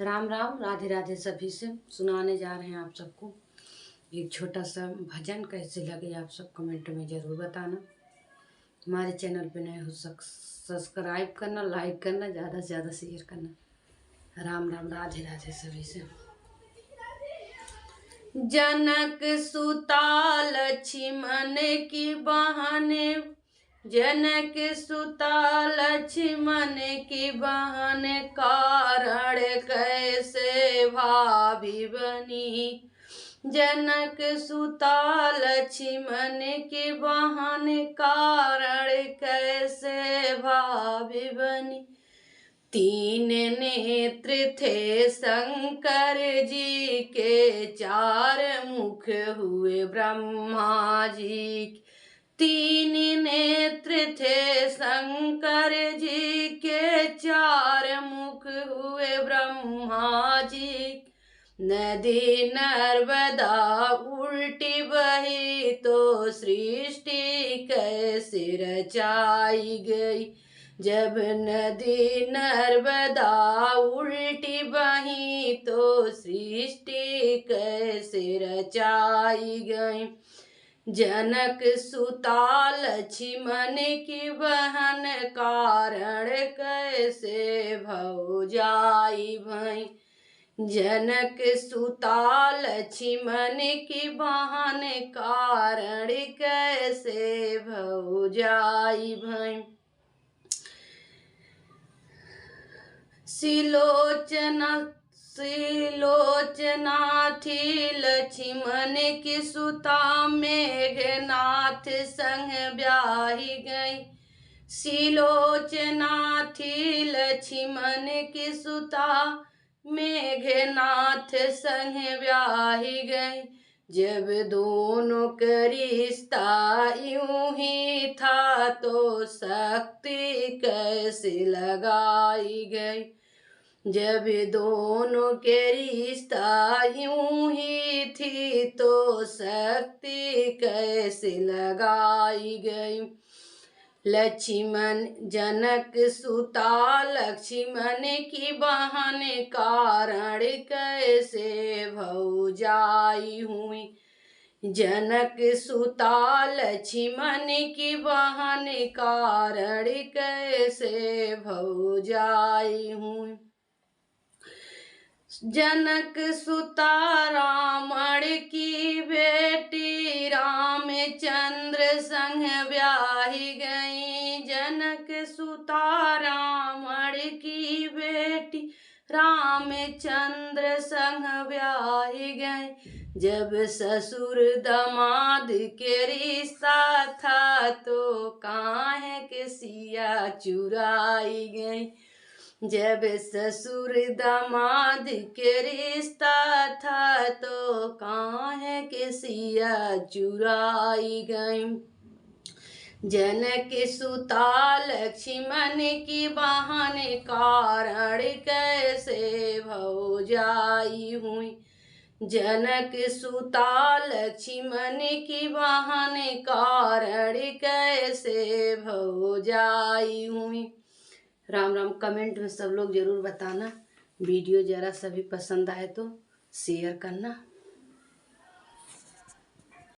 राम राम, राधे राधे। सभी से सुनाने जा रहे हैं आप सबको एक छोटा सा भजन। कैसे लगे आप सब कमेंट में ज़रूर बताना। हमारे चैनल पे नए हो सब्सक्राइब करना, लाइक करना, ज़्यादा से ज़्यादा शेयर करना। राम राम, राधे राधे सभी से। जनक सुता लक्ष्मण की बहने, जनक सुता लक्ष्मण की बहन, कारण कैसे भाभी बनी। जनक सुता लक्ष्मण की बहन, कारण कैसे भाभी बनी। तीन नेत्र थे शंकर जी के, चार मुख हुए ब्रह्मा जी। तीन नेत्र थे शंकर जी के, चार मुख हुए ब्रह्मा जी। नदी नर्मदा उल्टी बही, तो सृष्टि कैसे रचाई गई। जब नदी नर्मदा उल्टी बही, तो सृष्टि कैसे रचाई गई। जनक सुता लक्ष्मण की बहन, कारण कैसे भौजाई भई। जनक सुता लक्ष्मण की बहन, कारण कैसे भौजाई भई। सिलोचना थी लक्ष्मण की सुता, मेघनाथ संग ब्याही गई। सिलोचना थी लक्ष्मण की सुता, मेघनाथ संग ब्याही गई। जब दोनों का रिश्ता यूं ही था, तो शक्ति कैसे लगाई गई। जब दोनों के रिश्ता यूं ही थी, तो शक्ति कैसे लगाई गई। लक्ष्मण जनक सुता लक्ष्मण की बहन, कारण कैसे भौजाई हुई। जनक सुता लक्ष्मण की बहन, कारण कैसे भौजाई हुई। जनक सुता रावण की बेटी, रामचंद्र संग ब्याही गई। जनक सुता रावण की बेटी, रामचंद्र संग ब्याही गई। जब ससुर दामाद के रिश्ता था, तो काहे के सिया चुराई गई। जब ससुर दामाद के रिश्ता था, तो काहे के सिया चुराई गई। जनक सुता लक्ष्मण की बहन, कारण कैसे भौजाई हुई। जनक सुता लक्ष्मण की बहन, कारण कैसे भौजाई हुई। राम राम। कमेंट में सब लोग ज़रूर बताना। वीडियो ज़रा सा भी पसंद आए तो शेयर करना।